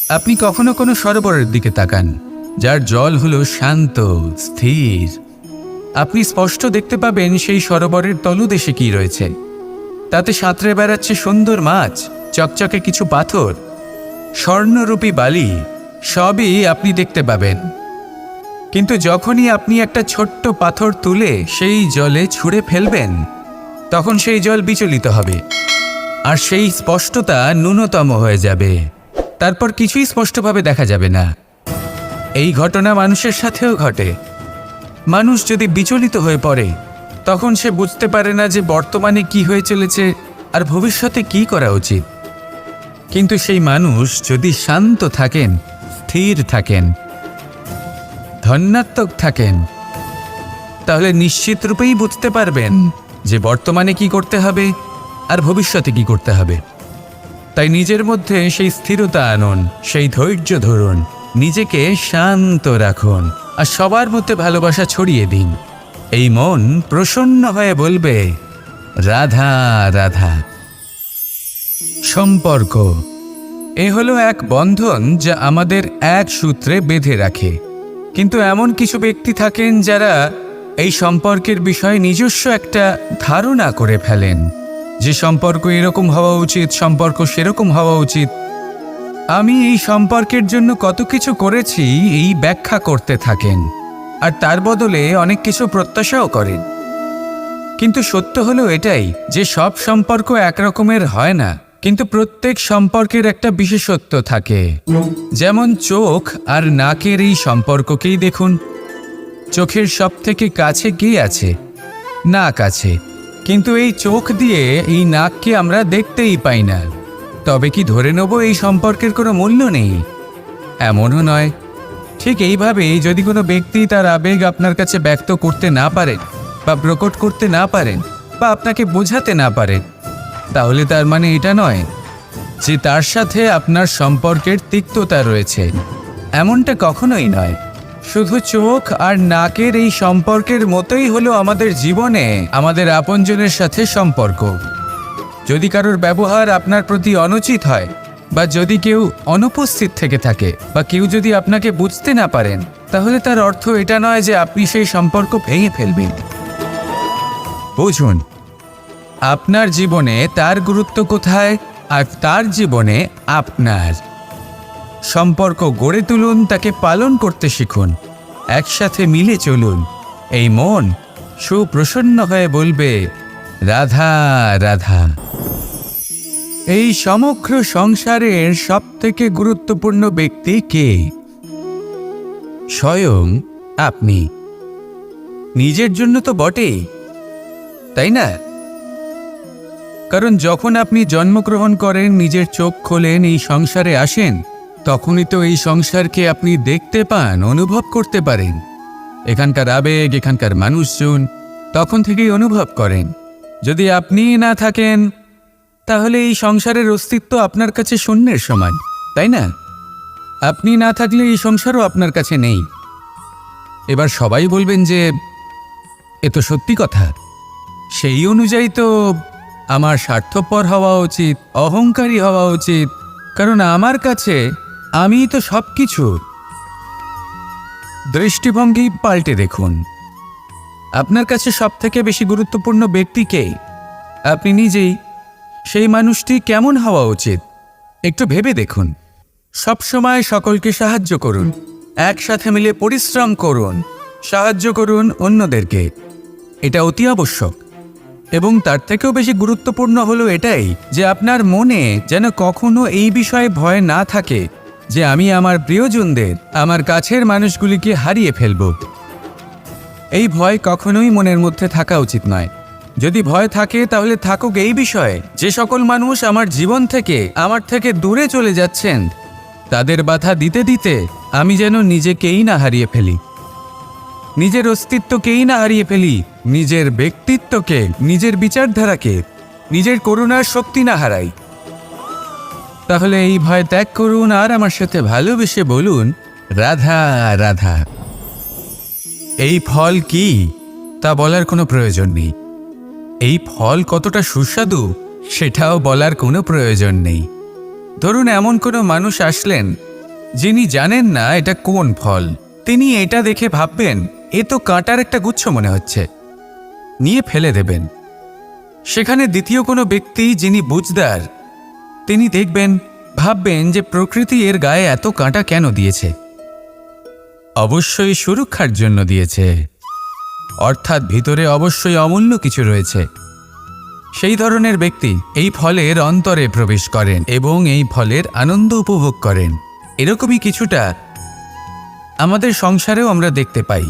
আপনি কখনো কোনো সরোবরের দিকে তাকান, যার জল হলো শান্ত, স্থির। আপনি স্পষ্ট দেখতে পাবেন সেই সরোবরের তলদেশে কি রয়েছে। তাতে সাঁতরে বেড়াচ্ছে সুন্দর মাছ, চকচকে কিছু পাথর, স্বর্ণরূপী বালি, সবই আপনি দেখতে পাবেন। কিন্তু যখনই আপনি একটা ছোট্ট পাথর তুলে সেই জলে ছুঁড়ে ফেলবেন, তখন সেই জল বিচলিত হবে, আর সেই স্পষ্টতা ন্যূনতম হয়ে যাবে। তারপর কিছুই স্পষ্টভাবে দেখা যাবে না। এই ঘটনা মানুষের সাথেও ঘটে। মানুষ যদি বিচলিত হয়ে পড়ে, তখন সে বুঝতে পারে না যে বর্তমানে কি হয়ে চলেছে আর ভবিষ্যতে কি করা উচিত। কিন্তু সেই মানুষ যদি শান্ত থাকেন, স্থির থাকেন, ধন্যাত্মক থাকেন, তাহলে নিশ্চিত রূপেই বুঝতে পারবেন যে বর্তমানে কি করতে হবে আর ভবিষ্যতে কি করতে হবে। তাই নিজের মধ্যে সেই স্থিরতা আনুন, সেই ধৈর্য ধরুন, নিজেকে শান্ত রাখুন, আর সবার মধ্যে ভালোবাসা ছড়িয়ে দিন। এই মন প্রসন্ন হয়ে বলবে, রাধা রাধা। সম্পর্ক এ হলো এক বন্ধন যা আমাদের এক সূত্রে বেঁধে রাখে। কিন্তু এমন কিছু ব্যক্তি থাকেন যারা এই সম্পর্কের বিষয়ে নিজস্ব একটা ধারণা করে ফেলেন, যে সম্পর্ক এরকম হওয়া উচিত, সম্পর্ক সেরকম হওয়া উচিত। আমি এই সম্পর্কের জন্য কত কিছু করেছি এই ব্যাখ্যা করতে থাকেন, আর তার বদলে অনেক কিছু প্রত্যাশাও করেন। কিন্তু সত্য হলো এটাই যে সব সম্পর্ক একরকমের হয় না, কিন্তু প্রত্যেক সম্পর্কের একটা বিশেষত্ব থাকে। যেমন চোখ আর নাকের এই সম্পর্ককেই দেখুন। চোখের সব থেকে কাছে কে আছে? নাক আছে। কিন্তু এই চোখ দিয়ে এই নাককে আমরা দেখতেই পাই না। তবে কি ধরে নেব এই সম্পর্কের কোনো মূল্য নেই? এমনও নয়। ঠিক এইভাবেই যদি কোনো ব্যক্তি তার আবেগ আপনার কাছে ব্যক্ত করতে না পারেন, বা প্রকট করতে না পারেন, বা আপনাকে বোঝাতে না পারেন, তাহলে তার মানে এটা নয় যে তার সাথে আপনার সম্পর্কের তিক্ততা রয়েছে। এমনটা কখনোই নয়। শুধু চোখ আর নাকের এই সম্পর্কের মতোই হলো আমাদের জীবনে আমাদের আপনজনের সাথে সম্পর্ক। যদি কারোর ব্যবহার আপনার প্রতি অনুচিত হয়, বা যদি কেউ অনুপস্থিত থেকে থাকে, বা কেউ যদি আপনাকে বুঝতে না পারেন, তাহলে তার অর্থ এটা নয় যে আপনি সেই সম্পর্ক ভেঙে ফেলবেন। বুঝুন, আপনার জীবনে তার গুরুত্ব কোথায়, আর তার জীবনে আপনার। সম্পর্ক গড়ে তুলুন, তাকে পালন করতে শিখুন, একসাথে মিলে চলুন। এই মন সুপ্রসন্ন হয়ে বলবে, রাধা রাধা। এই সমগ্র সংসারের সবথেকে গুরুত্বপূর্ণ ব্যক্তি কে? স্বয়ং আপনি। নিজের জন্য তো বটেই, তাই না? কারণ যখন আপনি জন্মগ্রহণ করেন, নিজের চোখ খোলেন, এই সংসারে আসেন, তখনই তো এই সংসারকে আপনি দেখতে পান, অনুভব করতে পারেন। এখানকার আবেগ, এখানকার মানুষজন তখন থেকেই অনুভব করেন। যদি আপনি না থাকেন, তাহলে এই সংসারের অস্তিত্ব আপনার কাছে শূন্যের সমান, তাই না? আপনি না থাকলে এই সংসারও আপনার কাছে নেই। এবার সবাই বলবেন যে এ তো সত্যি কথা। সেই অনুযায়ী তো আমার স্বার্থপর হওয়া উচিত, অহংকারী হওয়া উচিত, কারণ আমার কাছে আমিই তো সব কিছু। দৃষ্টিভঙ্গি পাল্টে দেখুন। আপনার কাছে সবথেকে বেশি গুরুত্বপূর্ণ ব্যক্তি কে? আপনি নিজেই। সেই মানুষটি কেমন হওয়া উচিত একটু ভেবে দেখুন। সবসময় সকলকে সাহায্য করুন, একসাথে মিলে পরিশ্রম করুন, সাহায্য করুন অন্যদেরকে। এটা অতি আবশ্যক। এবং তার থেকেও বেশি গুরুত্বপূর্ণ হলো এটাই যে আপনার মনে যেন কখনো এই বিষয়ে ভয় না থাকে যে আমি আমার প্রিয়জনদের, আমার কাছের মানুষগুলিকে হারিয়ে ফেলব। এই ভয় কখনোই মনের মধ্যে থাকা উচিত নয়। যদি ভয় থাকে তাহলে থাকুক এই বিষয়ে যে সকল মানুষ আমার জীবন থেকে, আমার থেকে দূরে চলে যাচ্ছেন, তাদের বাধা দিতে দিতে আমি যেন নিজেকেই না হারিয়ে ফেলি, নিজের অস্তিত্বকেই না হারিয়ে ফেলি, নিজের ব্যক্তিত্বকে, নিজের বিচারধারাকে, নিজের করুণার শক্তি না হারাই। তাহলে এই ভয় ত্যাগ করুন আর আমার সাথে ভালোবেসে বলুন, রাধা রাধা। এই ফল কি তা বলার কোনো প্রয়োজন নেই। এই ফল কতটা সুস্বাদু সেটাও বলার কোনো প্রয়োজন নেই। ধরুন এমন কোনো মানুষ আসলেন যিনি জানেন না এটা কোন ফল, তিনি এটা দেখে ভাববেন এ তো কাঁটার একটা গুচ্ছ মনে হচ্ছে, নিয়ে ফেলে দেবেন। সেখানে দ্বিতীয় কোনো ব্যক্তি যিনি বুঝদার, তিনি দেখবেন, ভাববেন যে প্রকৃতি এর গায়ে এত কাঁটা কেন দিয়েছে, অবশ্যই সুরক্ষার জন্য দিয়েছে, অর্থাৎ ভিতরে অবশ্যই অমূল্য কিছু রয়েছে। সেই ধরনের ব্যক্তি এই ফলের অন্তরে প্রবেশ করেন এবং এই ফলের আনন্দ উপভোগ করেন। এরকমই কিছুটা আমাদের সংসারেও আমরা দেখতে পাই।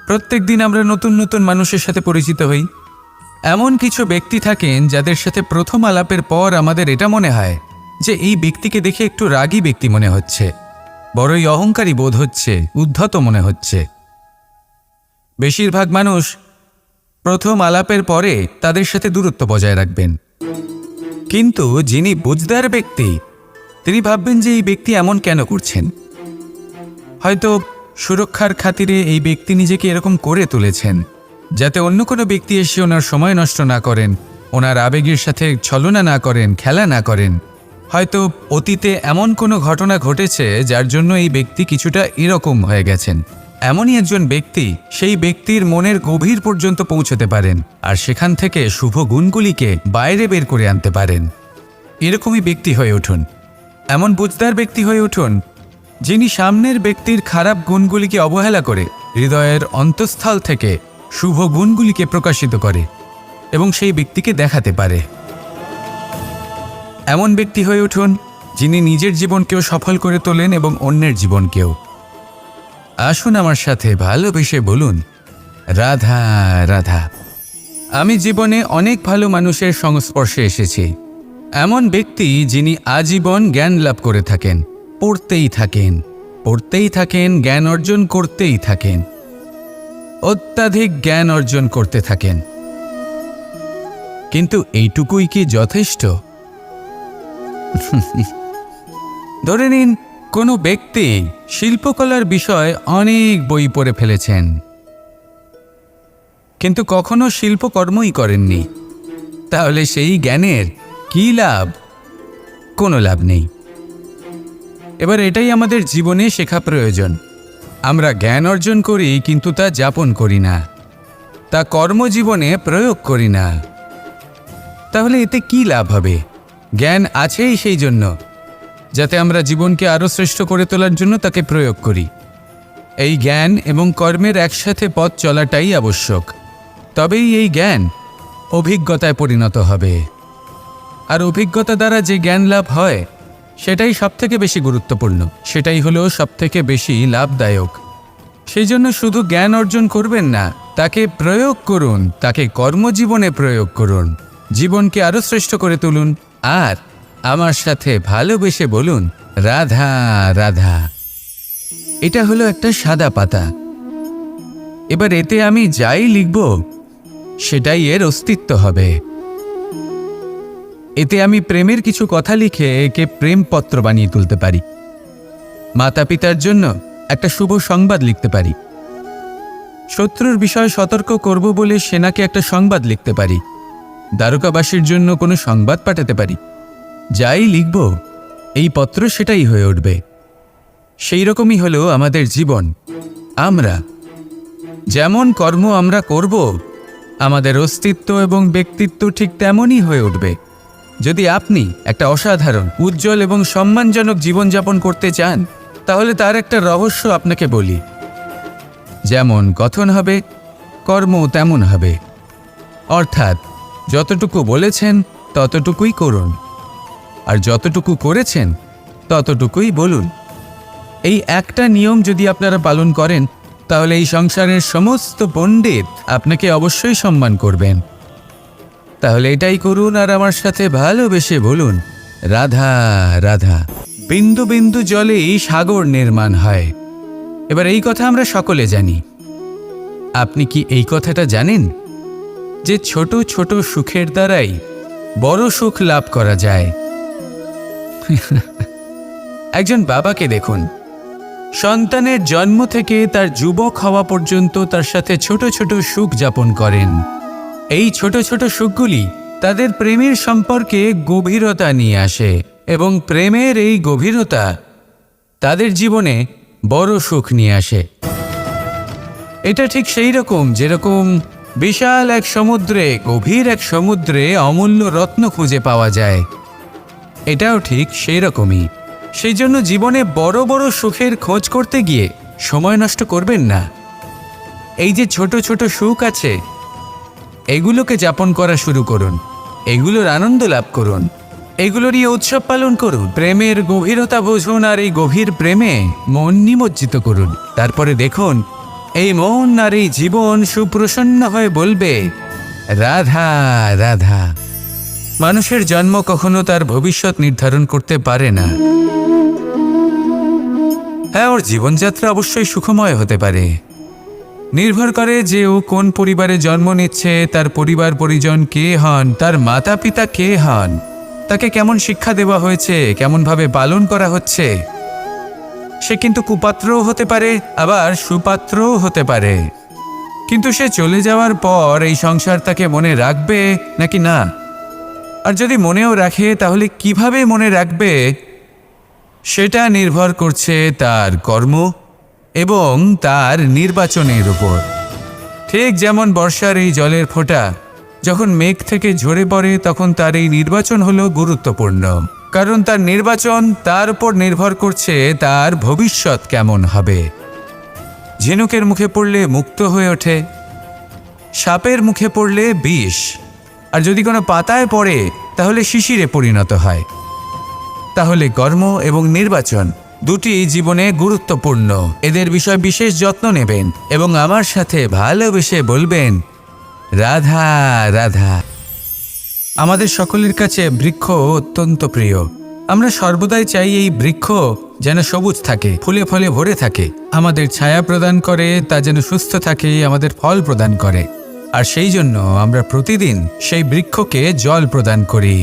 প্রত্যেক দিন আমরা নতুন নতুন মানুষের সাথে পরিচিত হই। এমন কিছু ব্যক্তি থাকেন যাদের সাথে প্রথম আলাপের পর আমাদের এটা মনে হয় যে এই ব্যক্তিকে দেখে একটু রাগী ব্যক্তি মনে হচ্ছে, বড়ই অহংকারী বোধ হচ্ছে, উদ্ধত মনে হচ্ছে। বেশিরভাগ মানুষ প্রথম আলাপের পরে তাদের সাথে দূরত্ব বজায় রাখবেন, কিন্তু যিনি বুঝদার ব্যক্তি তিনি ভাববেন যে এই ব্যক্তি এমন কেন করছেন। হয়তো সুরক্ষার খাতিরে এই ব্যক্তি নিজেকে এরকম করে তুলেছেন যাতে অন্য কোনো ব্যক্তি এসে ওনার সময় নষ্ট না করেন, ওনার আবেগের সাথে ছলনা না করেন, খেলা না করেন। হয়তো অতীতে এমন কোনো ঘটনা ঘটেছে যার জন্য এই ব্যক্তি কিছুটা এরকম হয়ে গেছেন। এমনই একজন ব্যক্তি সেই ব্যক্তির মনের গভীর পর্যন্ত পৌঁছতে পারেন আর সেখান থেকে শুভ গুণগুলিকে বাইরে বের করে আনতে পারেন। এরকমই ব্যক্তি হয়ে উঠুন, এমন বুঝদার ব্যক্তি হয়ে উঠুন যিনি সামনের ব্যক্তির খারাপ গুণগুলিকে অবহেলা করে হৃদয়ের অন্তঃস্থল থেকে শুভ গুণগুলিকে প্রকাশিত করে এবং সেই ব্যক্তিকে দেখাতে পারে। এমন ব্যক্তি হয়ে উঠুন যিনি নিজের জীবনকেও সফল করে তোলেন এবং অন্যের জীবনকেও। আসুন আমার সাথে ভালোবেসে বলুন, রাধা রাধা। আমি জীবনে অনেক ভালো মানুষের সংস্পর্শে এসেছি। এমন ব্যক্তি যিনি আজীবন জ্ঞান লাভ করে থাকেন, পড়তেই থাকেন, পড়তেই থাকেন, জ্ঞান অর্জন করতেই থাকেন, অত্যাধিক জ্ঞান অর্জন করতে থাকেন। কিন্তু এইটুকুই কি যথেষ্ট? ধরে নিন কোনো ব্যক্তি শিল্পকলার বিষয়ে অনেক বই পড়ে ফেলেছেন, কিন্তু কখনো শিল্পকর্মই করেননি। তাহলে সেই জ্ঞানের কি লাভ? কোনো লাভ নেই। এবার এটাই আমাদের জীবনে শেখা প্রয়োজন। আমরা জ্ঞান অর্জন করি কিন্তু তা যাপন করি না, তা কর্মজীবনে প্রয়োগ করি না। তাহলে এতে কি লাভ হবে? জ্ঞান আছেই সেই জন্য যাতে আমরা জীবনকে আরও শ্রেষ্ঠ করে তোলার জন্য তাকে প্রয়োগ করি। এই জ্ঞান এবং কর্মের একসাথে পথ চলাটাই আবশ্যক। তবেই এই জ্ঞান অভিজ্ঞতায় পরিণত হবে। আর অভিজ্ঞতা দ্বারা যে জ্ঞান লাভ হয় সেটাই সবথেকে বেশি গুরুত্বপূর্ণ, সেটাই হলো সবথেকে বেশি লাভদায়ক। সেই জন্য শুধু জ্ঞান অর্জন করবেন না, তাকে প্রয়োগ করুন, তাকে কর্মজীবনে প্রয়োগ করুন, জীবনকে আরও শ্রেষ্ঠ করে তুলুন। আর আমার সাথে ভালোবেসে বলুন, রাধা রাধা। এটা হলো একটা সাদা পাতা। এবার এতে আমি যাই লিখব সেটাই এর অস্তিত্ব হবে। এতে আমি প্রেমের কিছু কথা লিখে একে প্রেমপত্র বানিয়ে তুলতে পারি। মাতা পিতার জন্য একটা শুভ সংবাদ লিখতে পারি। শত্রুর বিষয়ে সতর্ক করব বলে সেনাকে একটা সংবাদ লিখতে পারি। দ্বারকাবাসীর জন্য কোনো সংবাদ পাঠাতে পারি। যাই লিখব এই পত্র সেটাই হয়ে উঠবে। সেই রকমই হলো আমাদের জীবন। আমরা যেমন কর্ম আমরা করব, আমাদের অস্তিত্ব এবং ব্যক্তিত্ব ঠিক তেমনই হয়ে উঠবে। যদি আপনি একটা অসাধারণ, উজ্জ্বল এবং সম্মানজনক জীবনযাপন করতে চান, তাহলে তার একটা রহস্য আপনাকে বলি। যেমন কথন হবে, কর্ম তেমন হবে। অর্থাৎ যতটুকু বলেছেন ততটুকুই করুন, আর যতটুকু করেছেন ততটুকুই বলুন। এই একটা নিয়ম যদি আপনারা পালন করেন, তাহলে এই সংসারের সমস্ত পণ্ডিত আপনাকে অবশ্যই সম্মান করবেন। তাহলে এটাই করুন আর আমার সাথে ভালোবেসে বলুন, রাধা রাধা। বিন্দু বিন্দু জলেই সাগর নির্মাণ হয়। এবার এই কথা আমরা সকলে জানি। আপনি কি এই কথাটা জানেন যে ছোট ছোট সুখের দ্বারাই বড় সুখ লাভ করা যায়? একজন বাবাকে দেখুন, সন্তানের জন্ম থেকে তার যুবক হওয়া পর্যন্ত তার সাথে ছোট ছোট সুখ যাপন করেন। এই ছোট ছোট সুখগুলি তাদের প্রেমের সম্পর্কে গভীরতা নিয়ে আসে এবং প্রেমের এই গভীরতা তাদের জীবনে বড় সুখ নিয়ে আসে। এটা ঠিক সেই রকম যেরকম বিশাল এক সমুদ্রে, গভীর এক সমুদ্রে অমূল্য রত্ন খুঁজে পাওয়া যায়, এটাও ঠিক সেই রকমই। সেই জন্য জীবনে বড় বড় সুখের খোঁজ করতে গিয়ে সময় নষ্ট করবেন না। এই যে ছোট ছোট সুখ আছে, এগুলোকে যাপন করা শুরু করুন, এগুলোর আনন্দ লাভ করুন, এগুলো নিয়ে উৎসব পালন করুন, প্রেমের গভীরতা বুঝুন আর এই গভীর প্রেমে মন নিমজ্জিত করুন। তারপরে দেখুন এই মন আর এই জীবন সুপ্রসন্ন হয়ে বলবে, রাধা রাধা। মানুষের জন্ম কখনো তার ভবিষ্যৎ নির্ধারণ করতে পারে না। হ্যাঁ, ওর জীবনযাত্রা অবশ্যই সুখময় হতে পারে, নির্ভর করে যে ও কোন পরিবারে জন্ম নিচ্ছে, তার পরিবার পরিজন কে হন, তার মাতা পিতা কে হন, তাকে কেমন শিক্ষা দেওয়া হয়েছে, কেমনভাবে পালন করা হচ্ছে। সে কিন্তু কুপাত্রও হতে পারে, আবার সুপাত্রও হতে পারে। কিন্তু সে চলে যাওয়ার পর এই সংসার তাকে মনে রাখবে নাকি না, আর যদি মনেও রাখে তাহলে কিভাবে মনে রাখবে, সেটা নির্ভর করছে তার কর্ম এবং তার নির্বাচনের উপর। ঠিক যেমন বর্ষার এই জলের ফোঁটা যখন মেঘ থেকে ঝরে পড়ে, তখন তার এই নির্বাচন হলো গুরুত্বপূর্ণ, কারণ তার নির্বাচন তার উপর নির্ভর করছে তার ভবিষ্যৎ কেমন হবে। ঝিনুকের মুখে পড়লে মুক্ত হয়ে ওঠে, সাপের মুখে পড়লে বিষ, আর যদি কোনো পাতায় পড়ে তাহলে শিশিরে পরিণত হয়। তাহলে কর্ম এবং নির্বাচন দুটি জীবনে গুরুত্বপূর্ণ। এদের বিষয়ে বিশেষ যত্ন নেবেন এবং আমার সাথে ভালোবেসে বলবেন, রাধা রাধা। আমাদের সকলের কাছে বৃক্ষ অত্যন্ত প্রিয়। আমরা সর্বদাই চাই এই বৃক্ষ যেন সবুজ থাকে, ফুলে ফলে ভরে থাকে, আমাদের ছায়া প্রদান করে, তা যেন সুস্থ থাকে, আমাদের ফল প্রদান করে। আর সেই জন্য আমরা প্রতিদিন সেই বৃক্ষকে জল প্রদান করি।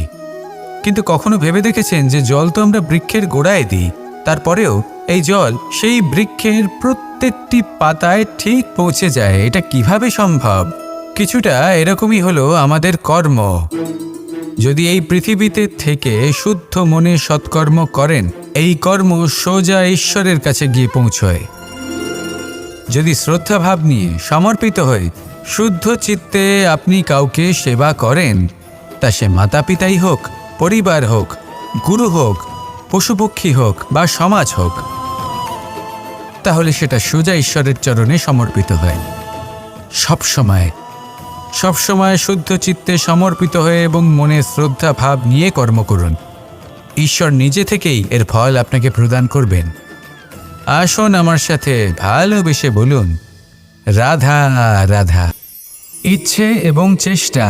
কিন্তু কখনো ভেবে দেখেছেন যে জল তো আমরা বৃক্ষের গোড়ায় দিই, তারপরেও এই জল সেই বৃক্ষের প্রত্যেকটি পাতায় ঠিক পৌঁছে যায়? এটা কিভাবে সম্ভব? কিছুটা এরকমই হলো আমাদের কর্ম। যদি এই পৃথিবীতে থেকে শুদ্ধ মনে সৎকর্ম করেন, এই কর্ম সোজা ঈশ্বরের কাছে গিয়ে পৌঁছয়। যদি শ্রদ্ধাভাব নিয়ে সমর্পিত হয়ে শুদ্ধ চিত্তে আপনি কাউকে সেবা করেন, তা সে মাতা পিতাই হোক, পরিবার হোক, গুরু হোক, পশুপক্ষী হোক বা সমাজ হোক, তাহলে সেটা সোজা ঈশ্বরের চরণে সমর্পিত হয়। সবসময় শুদ্ধ চিত্তে সমর্পিত হয়ে এবং মনে শ্রদ্ধা ভাব নিয়ে কর্ম করুন। ঈশ্বর নিজে থেকেই এর ফল আপনাকে প্রদান করবেন। আসুন আমার সাথে ভালোবেসে বলুন, রাধা রাধা। ইচ্ছে এবং চেষ্টা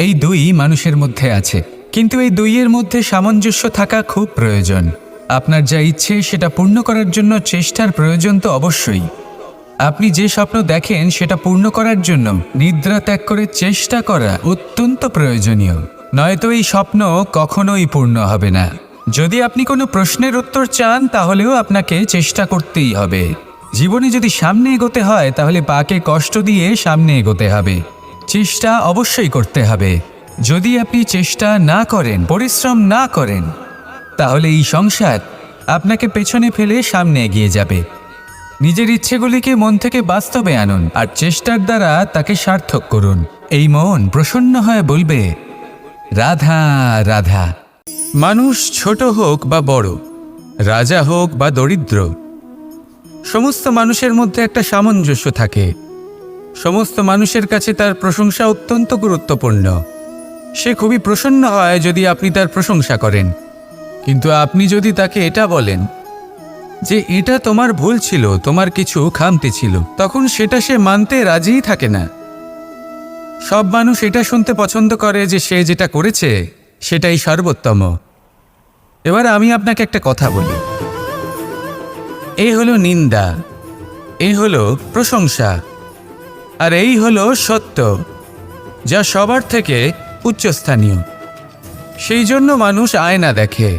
এই দুই মানুষের মধ্যে আছে, কিন্তু এই দুইয়ের মধ্যে সামঞ্জস্য থাকা খুব প্রয়োজন। আপনার যা ইচ্ছে সেটা পূর্ণ করার জন্য চেষ্টার প্রয়োজন তো অবশ্যই। আপনি যে স্বপ্ন দেখেন সেটা পূর্ণ করার জন্য নিদ্রা ত্যাগ করে চেষ্টা করা অত্যন্ত প্রয়োজনীয়, নয়তো এই স্বপ্ন কখনোই পূর্ণ হবে না। যদি আপনি কোনো প্রশ্নের উত্তর চান তাহলেও আপনাকে চেষ্টা করতেই হবে। জীবনে যদি সামনে এগোতে হয় তাহলে পাকে কষ্ট দিয়ে সামনে এগোতে হবে, চেষ্টা অবশ্যই করতে হবে। যদি আপনি চেষ্টা না করেন, পরিশ্রম না করেন, তাহলে এই সংসার আপনাকে পেছনে ফেলে সামনে এগিয়ে যাবে। নিজের ইচ্ছেগুলিকে মন থেকে বাস্তবে আনুন আর চেষ্টার দ্বারা তাকে সার্থক করুন। এই মন প্রসন্ন হয়ে বলবে, রাধা রাধা। মানুষ ছোট হোক বা বড়, রাজা হোক বা দরিদ্র, সমস্ত মানুষের মধ্যে একটা সামঞ্জস্য থাকে। সমস্ত মানুষের কাছে তার প্রশংসা অত্যন্ত গুরুত্বপূর্ণ। সে খুবই প্রসন্ন হয় যদি আপনি তার প্রশংসা করেন, কিন্তু আপনি যদি তাকে এটা বলেন যে এটা তোমার ভুল ছিল, তোমার কিছু খামতি ছিল, তখন সেটা সে মানতে রাজিই থাকে না। সব মানুষ এটা শুনতে পছন্দ করে যে সে যেটা করেছে সেটাই সর্বোত্তম। এবার আমি আপনাকে একটা কথা বলি, এই হলো নিন্দা, এই হলো প্রশংসা, আর এই হলো সত্য, যা সবার থেকে উচ্চস্থানীয়। সেই জন্য মানুষ আয়না দেখে।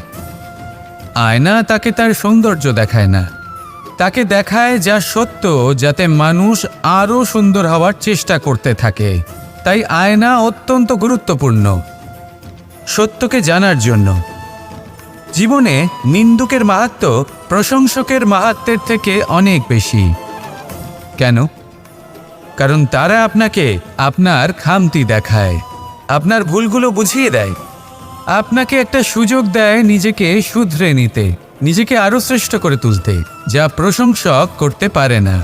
আয়না তাকে তার সৌন্দর্য দেখায় না, তাকে দেখায় যা সত্য, যাতে মানুষ আরও সুন্দর হওয়ার চেষ্টা করতে থাকে। তাই আয়না অত্যন্ত গুরুত্বপূর্ণ সত্যকে জানার জন্য। জীবনে নিন্দুকের মাহাত্ম্য প্রশংসকের মাহাত্ম্যের থেকে অনেক বেশি। কেন? কারণ তারা আপনাকে আপনার খামতি দেখায়, আপনার ভুলগুলো বুঝিয়ে দেয়, আপনাকে একটা সুযোগ দেয় নিজেকে শুধরে নিতে, নিজেকে আরো শ্রেষ্ঠ করে তুলতে, যা প্রশংসক করতে পারে না।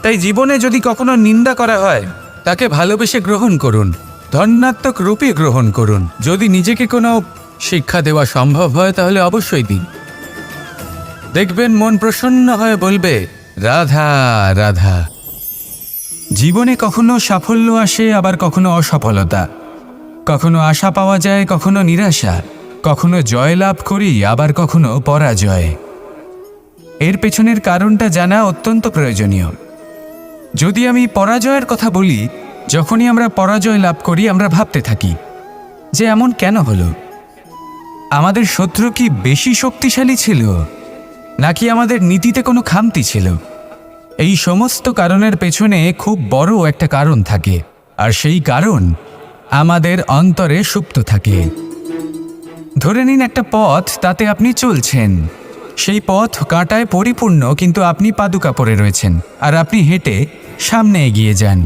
তাই জীবনে যদি কখনো নিন্দা করা হয়, তাকে ভালোবেসে গ্রহণ করুন, ধন্যাত্মক রূপে গ্রহণ করুন। যদি নিজেকে কোনো শিক্ষা দেওয়া সম্ভব হয় তাহলে অবশ্যই দিন। দেখবেন মন প্রসন্ন হয়ে বলবে, রাধা রাধা। জীবনে কখনো সাফল্য আসে, আবার কখনো অসফলতা, কখনো আশা পাওয়া যায়, কখনো নিরাশা, কখনো জয়লাভ করি, আবার কখনো পরাজয়। এর পেছনের কারণটা জানা অত্যন্ত প্রয়োজনীয়। যদি আমি পরাজয়ের কথা বলি, যখনই আমরা পরাজয় লাভ করি আমরা ভাবতে থাকি যে এমন কেন হলো? আমাদের শত্রু কি বেশি শক্তিশালী ছিল, নাকি আমাদের নীতিতে কোনো খামতি ছিল? এই সমস্ত কারণের পেছনে খুব বড় একটা কারণ থাকে, আর সেই কারণ আমাদের অন্তরে সুপ্ত থাকে। ধরে নিন একটা পথ, তাতে আপনি চলছেন, সেই পথ কাঁটায় পরিপূর্ণ, কিন্তু আপনি পাদুকা পরে রয়েছেন আর আপনি হেঁটে সামনে এগিয়ে যান।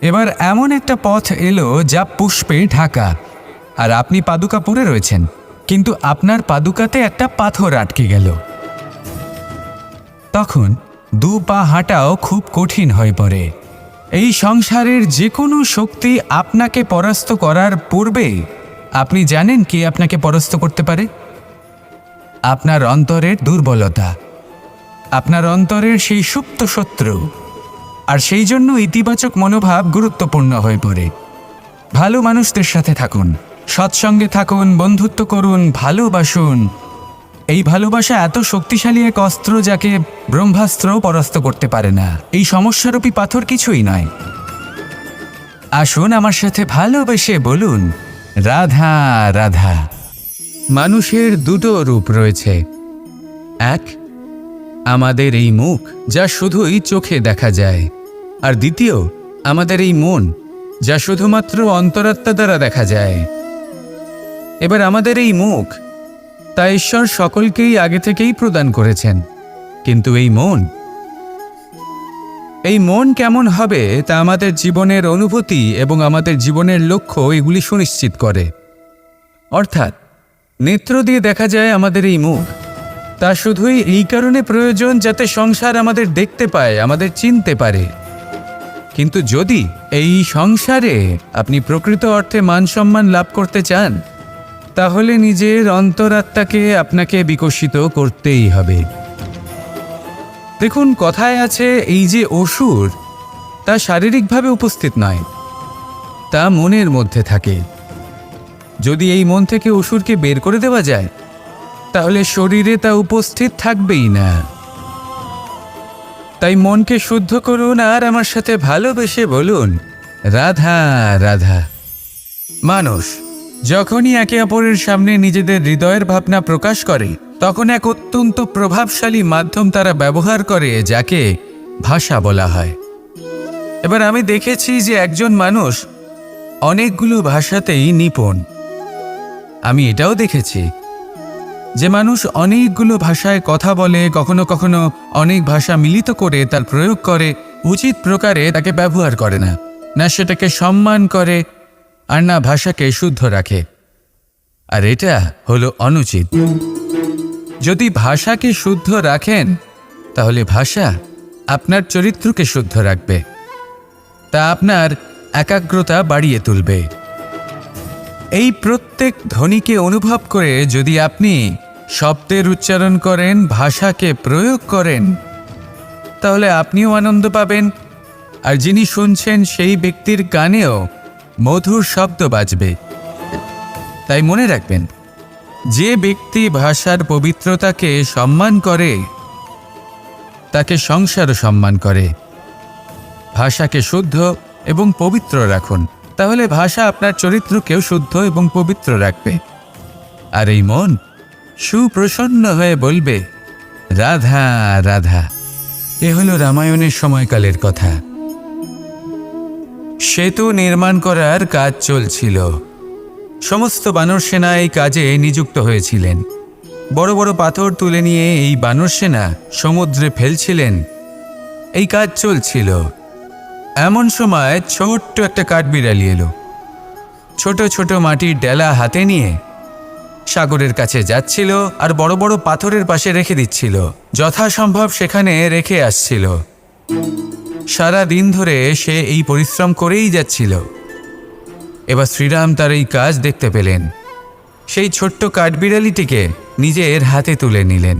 এবার এমন একটা পথ এলো যা পুষ্পে ঢাকা, আর আপনি পাদুকা পরে রয়েছেন, কিন্তু আপনার পাদুকাতে একটা পাথর আটকে গেল। তখন দু পা হাঁটাও খুব কঠিন হয়ে পড়ে। এই সংসারের যে কোনো শক্তি আপনাকে পরাস্ত করার পূর্বে আপনি জানেন কে আপনাকে পরাস্ত করতে পারে? আপনার অন্তরের দুর্বলতা, আপনার অন্তরের সেই সুপ্ত শত্রু। আর সেই জন্য ইতিবাচক মনোভাব গুরুত্বপূর্ণ হয়ে পড়ে। ভালো মানুষদের সাথে থাকুন, সৎসঙ্গে থাকুন, বন্ধুত্ব করুন, ভালোবাসুন। এই ভালোবাসা এত শক্তিশালী এক অস্ত্র যাকে ব্রহ্মাস্ত্রও পরাস্ত করতে পারে না। এই সমস্যারূপী পাথর কিছুই নয়। আসুন আমার সাথে ভালোবেসে বলুন, রাধা রাধা। মানুষের দুটো রূপ রয়েছে। এক, আমাদের এই মুখ, যা শুধুই চোখে দেখা যায়, আর দ্বিতীয় আমাদের এই মন, যা শুধুমাত্র অন্তরাত্মা দ্বারা দেখা যায়। এবার আমাদের এই মুখ, তা ঈশ্বর সকলকেই আগে থেকেই প্রদান করেছেন, কিন্তু এই মন কেমন হবে তা আমাদের জীবনের অনুভূতি এবং আমাদের জীবনের লক্ষ্য এগুলি সুনিশ্চিত করে। অর্থাৎ নেত্র দিয়ে দেখা যায় আমাদের এই মুখ, তা শুধুই এই কারণে প্রয়োজন যাতে সংসার আমাদের দেখতে পায়, আমাদের চিনতে পারে। কিন্তু যদি এই সংসারে আপনি প্রকৃত অর্থে মান সম্মান লাভ করতে চান, তাহলে নিজের অন্তরাত্মাকে আপনাকে বিকশিত করতেই হবে। দেখুন, কথায় আছে এই যে অসুর, তা শারীরিকভাবে উপস্থিত নয়, তা মনের মধ্যে থাকে। যদি এই মন থেকে অসুরকে বের করে দেওয়া যায়, তাহলে শরীরে তা উপস্থিত থাকবেই না। তাই মনকে শুদ্ধ করুন আর আমার সাথে ভালোবেসে বলুন, রাধা রাধা। মানুষ যখনই একে অপরের সামনে নিজেদের হৃদয়ের ভাবনা প্রকাশ করে, তখন এক অত্যন্ত প্রভাবশালী মাধ্যম তারা ব্যবহার করে, যাকে ভাষা বলা হয়। এবার আমি দেখেছি যে একজন মানুষ অনেকগুলো ভাষাতেই নিপুণ। আমি এটাও দেখেছি যে মানুষ অনেকগুলো ভাষায় কথা বলে, কখনো কখনো অনেক ভাষা মিলিত করে তার প্রয়োগ করে, উচিত প্রকারে তাকে ব্যবহার করে না, না সেটাকে সম্মান করে, আর না ভাষাকে শুদ্ধ রাখে। আর এটা হলো অনুচিত। যদি ভাষাকে শুদ্ধ রাখেন, তাহলে ভাষা আপনার চরিত্রকে শুদ্ধ রাখবে, তা আপনার একাগ্রতা বাড়িয়ে তুলবে। এই প্রত্যেক ধ্বনিকে অনুভব করে যদি আপনি শব্দের উচ্চারণ করেন, ভাষাকে প্রয়োগ করেন, তাহলে আপনিও আনন্দ পাবেন, আর যিনি শুনছেন সেই ব্যক্তির কানেও মধুর শব্দ বাজবে। তাই মনে রাখবেন, যে ব্যক্তি ভাষার পবিত্রতাকে সম্মান করে, তাকে সংসারও সম্মান করে। ভাষাকে শুদ্ধ এবং পবিত্র রাখুন, তাহলে ভাষা আপনার চরিত্রকেও শুদ্ধ এবং পবিত্র রাখবে। আর এই মন সুপ্রসন্ন হয়ে বলবে, রাধা রাধা। এ হলো রামায়ণের সময়কালের কথা। সেতু নির্মাণ করার কাজ চলছিল। সমস্ত বানর সেনা এই কাজে নিযুক্ত হয়েছিলেন। বড় বড় পাথর তুলে নিয়ে এই বানর সেনা সমুদ্রে ফেলছিলেন। এই কাজ চলছিল। এমন সময় ছোট্ট একটা কাঠবিড়ালি এলো। ছোট ছোট মাটির ডেলা হাতে নিয়ে সাগরের কাছে যাচ্ছিল আর বড় বড় পাথরের পাশে রেখে দিচ্ছিল, যথাসম্ভব সেখানে রেখে আসছিল। সারা দিন ধরে সে এই পরিশ্রম করেই যাচ্ছিল। এবার শ্রীরাম তার এই কাজ দেখতে পেলেন। সেই ছোট্ট কাঠবিড়ালিটিকে নিজের হাতে তুলে নিলেন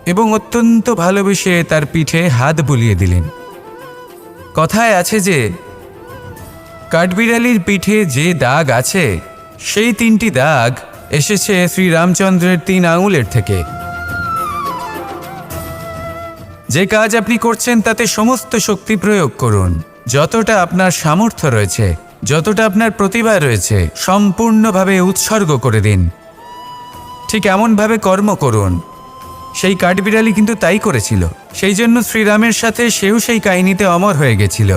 এবং অত্যন্ত ভালোবেসে তার পিঠে হাত বুলিয়ে দিলেন। কথায় আছে যে কাঠবিড়ালির পিঠে যে দাগ আছে সেই 3টি দাগ এসেছে শ্রীরামচন্দ্রের 3 আঙুলের থেকে। যে কাজ আপনি করছেন তাতে সমস্ত শক্তি প্রয়োগ করুন। যতটা আপনার সামর্থ্য রয়েছে, যতটা আপনার প্রতিভা রয়েছে, সম্পূর্ণভাবে উৎসর্গ করে দিন। ঠিক এমনভাবে কর্ম করুন। সেই কাঠবিড়ালি কিন্তু তাই করেছিল। সেই জন্য শ্রীরামের সাথে সেও সেই কাহিনীতে অমর হয়ে গেছিল।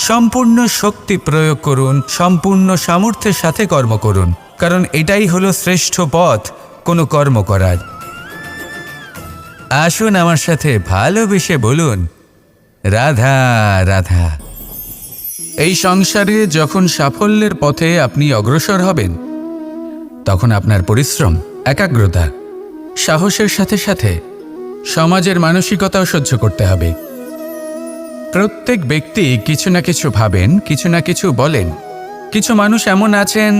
সম্পূর্ণ শক্তি প্রয়োগ করুন, সম্পূর্ণ সামর্থ্যের সাথে কর্ম করুন, কারণ এটাই হলো শ্রেষ্ঠ পথ কোনো কর্ম করার। আসুন আমার সাথে ভালোবেসে বলুন, রাধা রাধা। এই সংসারে যখন সাফল্যের পথে আপনি অগ্রসর হবেন, তখন আপনার পরিশ্রম, একাগ্রতা, সাহসের সাথে সাথে সমাজের মানসিকতাও সহ্য করতে হবে। প্রত্যেক ব্যক্তি কিছু না কিছু ভাবেন, কিছু না কিছু বলেন। কিছু মানুষ এমন আছেন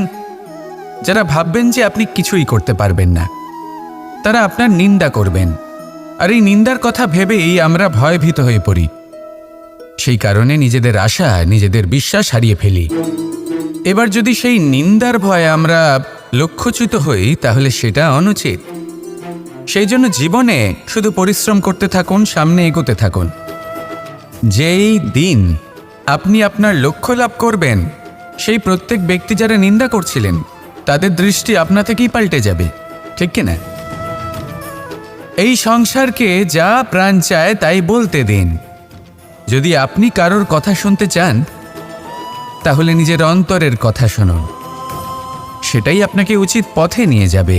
যারা ভাববেন যে আপনি কিছুই করতে পারবেন না। তারা আপনার নিন্দা করবেন, আর এই নিন্দার কথা ভেবেই আমরা ভয়ভীত হয়ে পড়ি। সেই কারণে নিজেদের আশা, নিজেদের বিশ্বাস হারিয়ে ফেলি। এবার যদি সেই নিন্দার ভয়ে আমরা লক্ষ্যচ্যুত হই, তাহলে সেটা অনুচিত। সেই জন্য জীবনে শুধু পরিশ্রম করতে থাকুন, সামনে এগোতে থাকুন। যেই দিন আপনি আপনার লক্ষ্য লাভ করবেন, সেই প্রত্যেক ব্যক্তি যারা নিন্দা করছিলেন তাদের দৃষ্টি আপনা থেকেই পাল্টে যাবে, ঠিক কিনা? এই সংসারকে যা প্রাণ চায় তাই বলতে দিন। যদি আপনি কারোর কথা শুনতে চান, তাহলে নিজের অন্তরের কথা শুনুন। সেটাই আপনাকে উচিত পথে নিয়ে যাবে।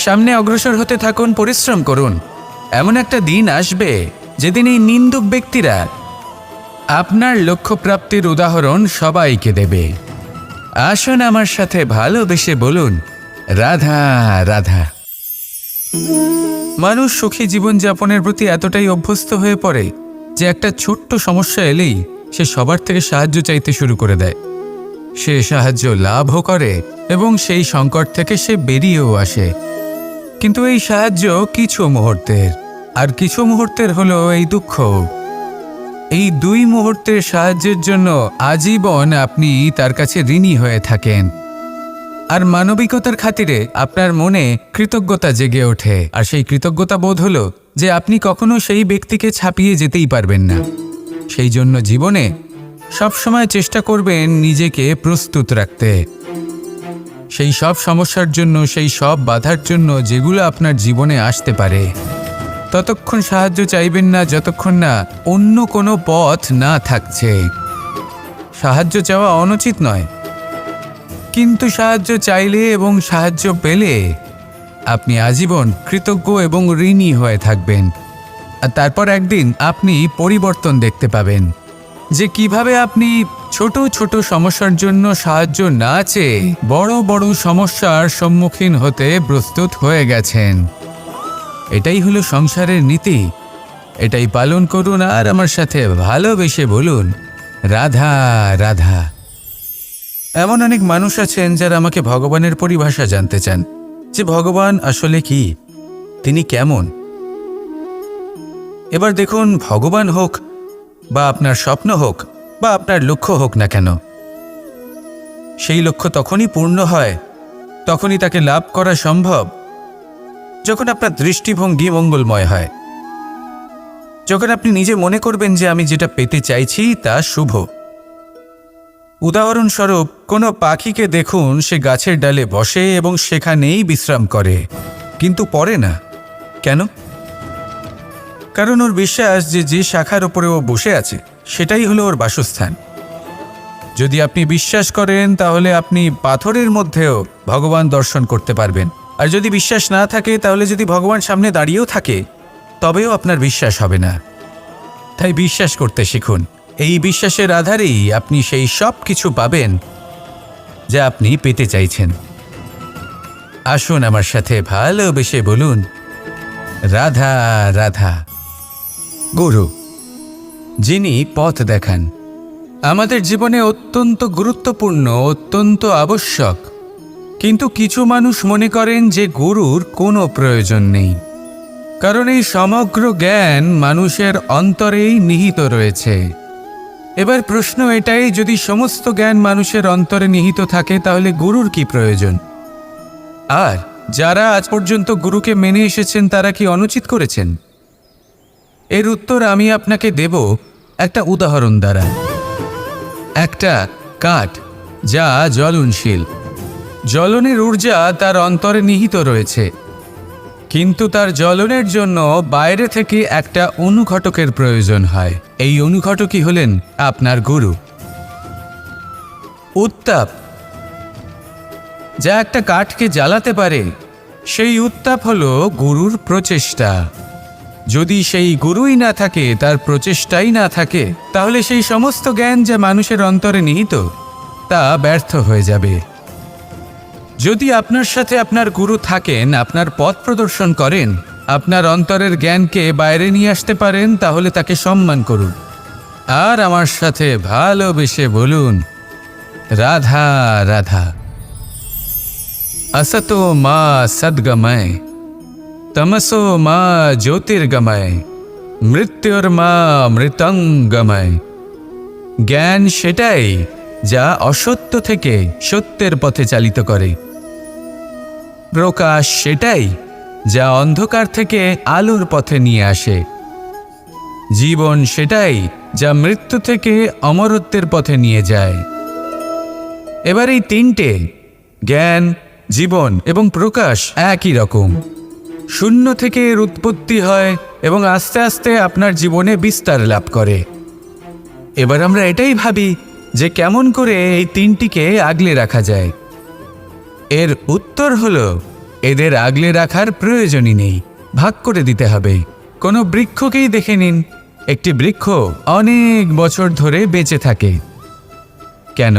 সামনে অগ্রসর হতে থাকুন, পরিশ্রম করুন। এমন একটা দিন আসবে যেদিন এই নিন্দুক ব্যক্তিরা আপনার লক্ষ্যপ্রাপ্তির উদাহরণ সবাইকে দেবে। আসুন আমার সাথে ভালোবেসে বলুন, রাধা রাধা। মানুষ সুখী জীবনযাপনের প্রতি এতটাই অভ্যস্ত হয়ে পড়ে যে একটা ছোট্ট সমস্যা এলেই সে সবার থেকে সাহায্য চাইতে শুরু করে দেয়। সে সাহায্য লাভও করে এবং সেই সংকট থেকে সে বেরিয়েও আসে। কিন্তু এই সাহায্য কিছু মুহূর্তের, আর কিছু মুহূর্তের হলো এই দুঃখ। এই 2 মুহূর্তের সাহায্যের জন্য আজীবন আপনি তার কাছে ঋণী হয়ে থাকেন। আর মানবিকতার খাতিরে আপনার মনে কৃতজ্ঞতা জেগে ওঠে। আর সেই কৃতজ্ঞতা বোধ হলো যে আপনি কখনো সেই ব্যক্তিকে ছাপিয়ে যেতেই পারবেন না। সেই জন্য জীবনে সবসময় চেষ্টা করবেন নিজেকে প্রস্তুত রাখতে সেই সব সমস্যার জন্য, সেই সব বাধার জন্য যেগুলো আপনার জীবনে আসতে পারে। ততক্ষণ সাহায্য চাইবেন না যতক্ষণ না অন্য কোনো পথ না থাকছে। সাহায্য চাওয়া অনুচিত নয়, কিন্তু সাহায্য চাইলে এবং সাহায্য পেলে আপনি আজীবন কৃতজ্ঞ এবং ঋণী হয়ে থাকবেন। আর তারপর একদিন আপনি পরিবর্তন দেখতে পাবেন যে কিভাবে আপনি ছোট ছোট সমস্যার জন্য সাহায্য না চেয়ে বড় বড় সমস্যার সম্মুখীন হতে প্রস্তুত হয়ে গেছেন। এটাই হলো সংসারের নীতি। এটাই পালন করুন আর আমার সাথে ভালোবেসে বলুন, রাধা রাধা। এমন অনেক মানুষ আছেন যারা আমাকে ভগবানের পরিভাষা জানতে চান, যে ভগবান আসলে কি, তিনি কেমন। এবার দেখুন, ভগবান হোক বা আপনার স্বপ্ন হোক বা আপনার লক্ষ্য হোক না কেন, সেই লক্ষ্য তখনই পূর্ণ হয়, তখনই তাকে লাভ করা সম্ভব যখন আপনার দৃষ্টিভঙ্গি মঙ্গলময় হয়। যখন আপনি নিজে মনে করবেন যে আমি যেটা পেতে চাইছি তা শুভ। উদাহরণস্বরূপ, কোনো পাখিকে দেখুন, সে গাছের ডালে বসে এবং সেখানেই বিশ্রাম করে, কিন্তু পড়ে না। কেন? কারণ ওর বিশ্বাস যে যে শাখার ওপরে ও বসে আছে সেটাই হলো ওর বাসস্থান। যদি আপনি বিশ্বাস করেন, তাহলে আপনি পাথরের মধ্যেও ভগবান দর্শন করতে পারবেন। আর যদি বিশ্বাস না থাকে তাহলে যদি ভগবান সামনে দাঁড়িয়েও থাকে তবেও আপনার বিশ্বাস হবে না। তাই বিশ্বাস করতে শিখুন। এই বিশ্বাসের আধারেই আপনি সেই সব কিছু পাবেন যা আপনি পেতে চাইছেন। আসুন আমার সাথে ভালোবেসে বলুন, রাধা রাধা। গুরু, যিনি পথ দেখান, আমাদের জীবনে অত্যন্ত গুরুত্বপূর্ণ, অত্যন্ত আবশ্যক। কিন্তু কিছু মানুষ মনে করেন যে গুরুর কোনো প্রয়োজন নেই, কারণ এই সমগ্র জ্ঞান মানুষের অন্তরেই নিহিত রয়েছে। এবার প্রশ্ন এটাই, যদি সমস্ত জ্ঞান মানুষের অন্তরে নিহিত থাকে তাহলে গুরুর কি প্রয়োজন? আর যারা আজ পর্যন্ত গুরুকে মেনে এসেছেন তারা কি অনুচিত করেছেন? এর উত্তর আমি আপনাকে দেব একটা উদাহরণ দ্বারা। একটা কাঠ যা জ্বলনশীল, জ্বলনের ঊর্জা তার অন্তরে নিহিত রয়েছে, কিন্তু তার জ্বলনের জন্য বাইরে থেকে একটা অনুঘটকের প্রয়োজন হয়। এই অনুঘটকই হলেন আপনার গুরু। উত্তাপ যা একটা কাঠকে জ্বালাতে পারে, সেই উত্তাপ হলো গুরুর প্রচেষ্টা। যদি সেই গুরুই না থাকে, তার প্রচেষ্টাই না থাকে, তাহলে সেই সমস্ত জ্ঞান যা মানুষের অন্তরে নিহিত তা ব্যর্থ হয়ে যাবে। যদি আপনার সাথে আপনার গুরু থাকেন, আপনার পথ প্রদর্শন করেন, আপনার অন্তরের জ্ঞানকে বাইরে নিয়ে আসতে পারেন, তাহলে তাকে সম্মান করুন। আর আমার সাথে ভালোবেসে বলুন, রাধা রাধা। असतो मा सद्गमय, तमसो मा ज्योतिर्गमय, মৃত্যুর্মা মৃতঙ্গময়। জ্ঞান সেটাই যা অসত্য থেকে সত্যের পথে চালিত করে। প্রকাশ সেটাই যা অন্ধকার থেকে আলোর পথে নিয়ে আসে। জীবন সেটাই যা মৃত্যু থেকে অমরত্বের পথে নিয়ে যায়। এবার এই তিনটে, জ্ঞান, জীবন এবং প্রকাশ, একই রকম। শূন্য থেকে এর উৎপত্তি হয় এবং আস্তে আস্তে আপনার জীবনে বিস্তার লাভ করে। এবার আমরা এটাই ভাবি যে কেমন করে এই তিনটিকে আগলে রাখা যায়। এর উত্তর হলো, এদের আগলে রাখার প্রয়োজনই নেই, ভাগ করে দিতে হবে। কোনো বৃক্ষকেই দেখে নিন, একটি বৃক্ষ অনেক বছর ধরে বেঁচে থাকে। কেন?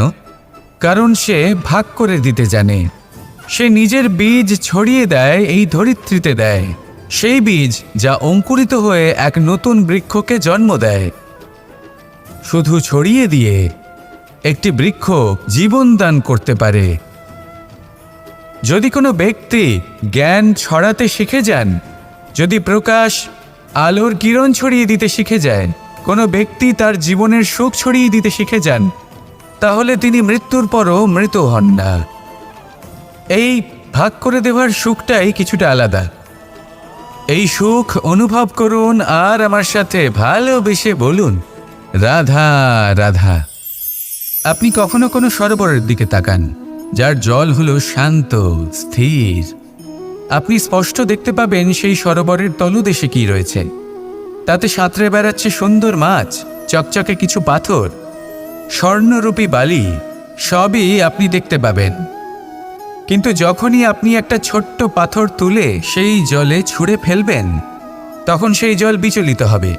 কারণ সে ভাগ করে দিতে জানে। সে নিজের বীজ ছড়িয়ে দেয়, এই ধরিত্রীতে দেয়, সেই বীজ যা অঙ্কুরিত হয়ে এক নতুন বৃক্ষকে জন্ম দেয়। শুধু ছড়িয়ে দিয়ে একটি বৃক্ষ জীবন দান করতে পারে। যদি কোনো ব্যক্তি জ্ঞান ছড়াতে শিখে যান, যদি প্রকাশ, আলোর কিরণ ছড়িয়ে দিতে শিখে যায়, কোনো ব্যক্তি তার জীবনের সুখ ছড়িয়ে দিতে শিখে যান, তাহলে তিনি মৃত্যুর পরও মৃত হন না। এই ভাগ করে দেওয়ার সুখটাই কিছুটা আলাদা। এই সুখ অনুভব করুন আর আমার সাথে ভালোবেসে বলুন, রাধা রাধা। আপনি কখনো কোনো সরোবরের দিকে তাকান, যার জল হলো শান্ত, স্থির। আপনি স্পষ্ট দেখতে পাবেন সেই সরোবরের তলদেশে কি রয়েছে। তাতে সাঁতরে বেড়াচ্ছে সুন্দর মাছ, চকচকে কিছু পাথর, স্বর্ণরূপী বালি, সবই আপনি দেখতে পাবেন। কিন্তু যখনই আপনি একটা ছোট্ট পাথর তুলে সেই জলে ছুঁড়ে ফেলবেন, তখন সেই জল বিচলিত হবে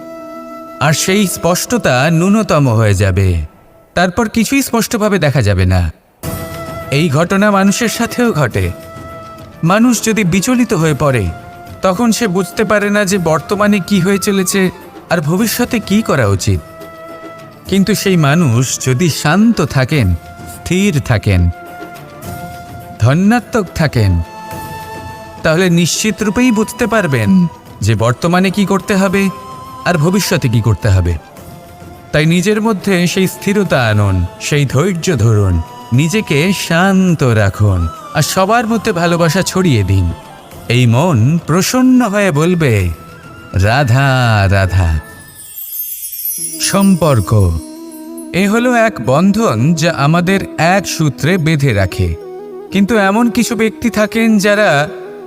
আর সেই স্পষ্টতা ন্যূনতম হয়ে যাবে। তারপর কিছুই স্পষ্টভাবে দেখা যাবে না। এই ঘটনা মানুষের সাথেও ঘটে। মানুষ যদি বিচলিত হয়ে পড়ে, তখন সে বুঝতে পারে না যে বর্তমানে কি হয়ে চলেছে আর ভবিষ্যতে কি করা উচিত। কিন্তু সেই মানুষ যদি শান্ত থাকেন, স্থির থাকেন, ধন্যাত্মক থাকেন, তাহলে নিশ্চিত রূপেই বুঝতে পারবেন যে বর্তমানে কি করতে হবে আর ভবিষ্যতে কি করতে হবে। তাই নিজের মধ্যে সেই স্থিরতা আনুন, সেই ধৈর্য ধরুন, নিজেকে শান্ত রাখুন আর সবার মধ্যে ভালোবাসা ছড়িয়ে দিন। এই মন প্রসন্ন হয়ে বলবে, রাধা রাধা। সম্পর্ক এ হলো এক বন্ধন যা আমাদের এক সূত্রে বেঁধে রাখে। কিন্তু এমন কিছু ব্যক্তি থাকেন যারা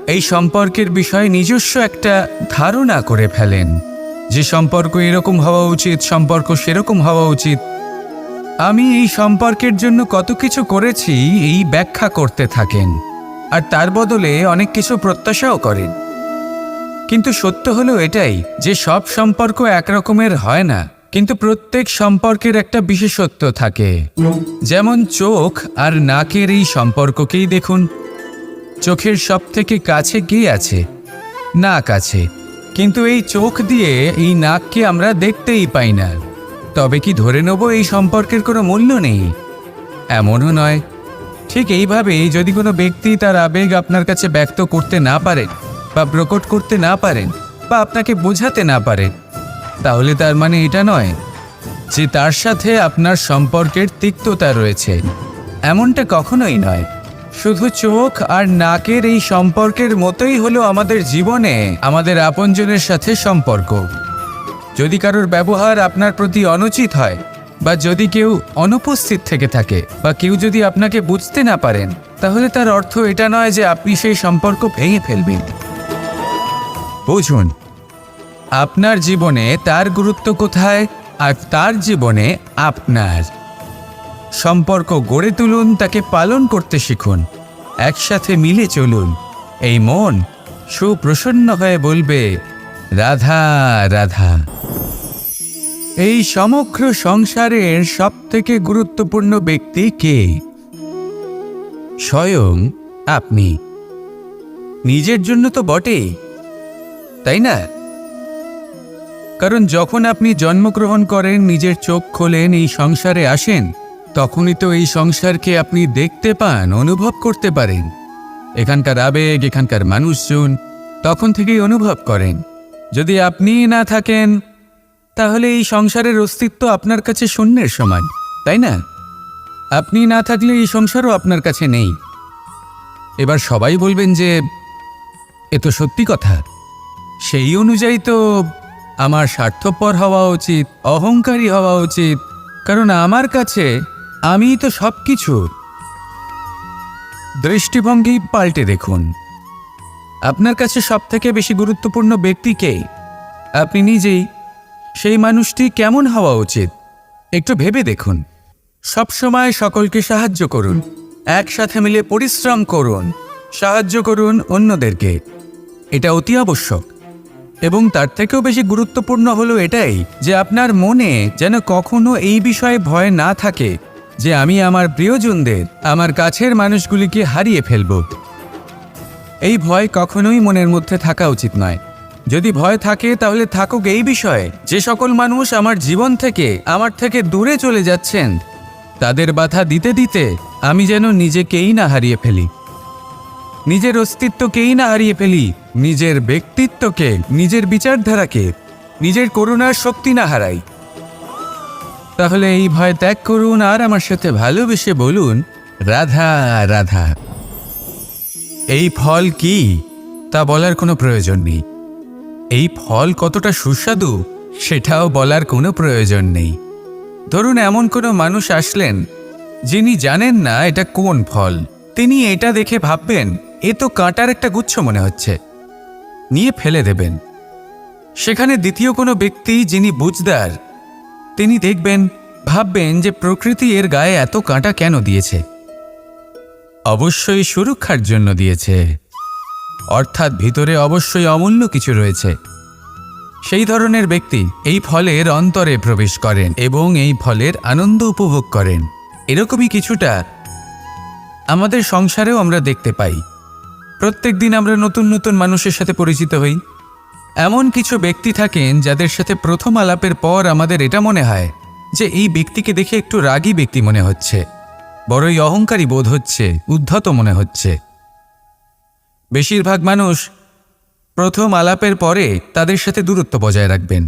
এই সম্পর্কের বিষয়ে নিজস্ব একটা ধারণা করে ফেলেন যে সম্পর্ক এরকম হওয়া উচিত, সম্পর্ক সেরকম হওয়া উচিত। আমি এই সম্পর্কের জন্য কত কিছু করেছি এই ব্যাখ্যা করতে থাকেন। আর তার বদলে অনেক কিছু প্রত্যাশাও করেন। কিন্তু সত্য হলো এটাই যে সব সম্পর্ক একরকমের হয় না, কিন্তু প্রত্যেক সম্পর্কের একটা বিশেষত্ব থাকে। যেমন চোখ আর নাকের এই সম্পর্ককেই দেখুন। চোখের সব থেকে কাছে কে আছে? নাক আছে। কিন্তু এই চোখ দিয়ে এই নাককে আমরা দেখতেই পাই না। তবে কি ধরে নেব এই সম্পর্কের কোনো মূল্য নেই? এমনও নয়। ঠিক এইভাবেই যদি কোনো ব্যক্তি তার আবেগ আপনার কাছে ব্যক্ত করতে না পারেন বা প্রকট করতে না পারেন বা আপনাকে বোঝাতে না পারেন, তাহলে তার মানে এটা নয় যে তার সাথে আপনার সম্পর্কের তিক্ততা রয়েছে। এমনটা কখনোই নয়। শুধু চোখ আর নাকের এই সম্পর্কের মতোই হলো আমাদের জীবনে আমাদের আপনজনের সাথে সম্পর্ক। যদি কারোর ব্যবহার আপনার প্রতি অনুচিত হয় বা যদি কেউ অনুপস্থিত থেকে থাকে বা কেউ যদি আপনাকে বুঝতে না পারেন, তাহলে তার অর্থ এটা নয় যে আপনি সেই সম্পর্ক ভেঙে ফেলবেন। বুঝুন, আপনার জীবনে তার গুরুত্ব কোথায় আর তার জীবনে আপনার। সম্পর্ক গড়ে তুলুন, তাকে পালন করতে শিখুন, একসাথে মিলে চলুন। এই মন সুপ্রসন্ন হয়ে বলবে, রাধা রাধা। এই সমগ্র সংসারের সবথেকে গুরুত্বপূর্ণ ব্যক্তি কে? স্বয়ং আপনি। নিজের জন্য তো বটেই, তাই না? কারণ যখন আপনি জন্মগ্রহণ করেন, নিজের চোখ খোলেন, এই সংসারে আসেন, তখনই তো এই সংসারকে আপনি দেখতে পান, অনুভব করতে পারেন। এখানকার আবেগ, এখানকার মানুষজন তখন থেকেই অনুভব করেন। যদি আপনি না থাকেন, তাহলে এই সংসারের অস্তিত্ব আপনার কাছে শূন্যের সমান, তাই না? আপনি না থাকলে এই সংসারও আপনার কাছে নেই। এবার সবাই বলবেন যে এ তো সত্যি কথা। সেই অনুযায়ী তো আমার স্বার্থপর হওয়া উচিত, অহংকারী হওয়া উচিত, কারণ আমার কাছে আমিই তো সব কিছু। দৃষ্টিভঙ্গি পাল্টে দেখুন। আপনার কাছে সবথেকে বেশি গুরুত্বপূর্ণ ব্যক্তি কে? আপনি নিজেই। সেই মানুষটি কেমন হওয়া উচিত একটু ভেবে দেখুন। সবসময় সকলকে সাহায্য করুন, একসাথে মিলে পরিশ্রম করুন, সাহায্য করুন অন্যদেরকে। এটা অতি আবশ্যক। এবং তার থেকেও বেশি গুরুত্বপূর্ণ হলো এটাই যে আপনার মনে যেন কখনো এই বিষয়ে ভয় না থাকে যে আমি আমার প্রিয়জনদের, আমার কাছের মানুষগুলিকে হারিয়ে ফেলব। এই ভয় কখনোই মনের মধ্যে থাকা উচিত নয়। যদি ভয় থাকে তাহলে থাকুক এই বিষয়ে যে সকল মানুষ আমার জীবন থেকে, আমার থেকে দূরে চলে যাচ্ছেন, তাদের বাধা দিতে দিতে আমি যেন নিজেকেই না হারিয়ে ফেলি, নিজের অস্তিত্বকেই না হারিয়ে ফেলি, নিজের ব্যক্তিত্বকে, নিজের বিচারধারাকে, নিজের করুণার শক্তি না হারাই। তাহলে এই ভয় ত্যাগ করুন আর আমার সাথে ভালোবেসে বলুন, রাধা রাধা। এই ফল কি তা বলার কোনো প্রয়োজন নেই। এই ফল কতটা সুস্বাদু সেটাও বলার কোনো প্রয়োজন নেই। ধরুন এমন কোনো মানুষ আসলেন যিনি জানেন না এটা কোন ফল। তিনি এটা দেখে ভাববেন এ তো কাঁটার একটা গুচ্ছ মনে হচ্ছে, নিয়ে ফেলে দেবেন। সেখানে দ্বিতীয় কোনো ব্যক্তি যিনি বুঝদার, তিনি দেখবেন, ভাববেন যে প্রকৃতি এর গায়ে এত কাঁটা কেন দিয়েছে? অবশ্যই সুরক্ষার জন্য দিয়েছে, অর্থাৎ ভিতরে অবশ্যই অমূল্য কিছু রয়েছে। সেই ধরনের ব্যক্তি এই ফলের অন্তরে প্রবেশ করেন এবং এই ফলের আনন্দ উপভোগ করেন। এরকমই কিছুটা আমাদের সংসারেও আমরা দেখতে পাই। প্রত্যেক দিন আমরা নতুন নতুন মানুষের সাথে পরিচিত হই। এমন কিছু ব্যক্তি থাকেন যাদের সাথে প্রথম আলাপের পর আমাদের এটা মনে হয় যে এই ব্যক্তিকে দেখে একটু রাগী ব্যক্তি মনে হচ্ছে, বড়ই অহংকারী বোধ হচ্ছে, উদ্ধত মনে হচ্ছে। বেশিরভাগ মানুষ প্রথম আলাপের পরে তাদের সাথে দূরত্ব বজায় রাখবেন।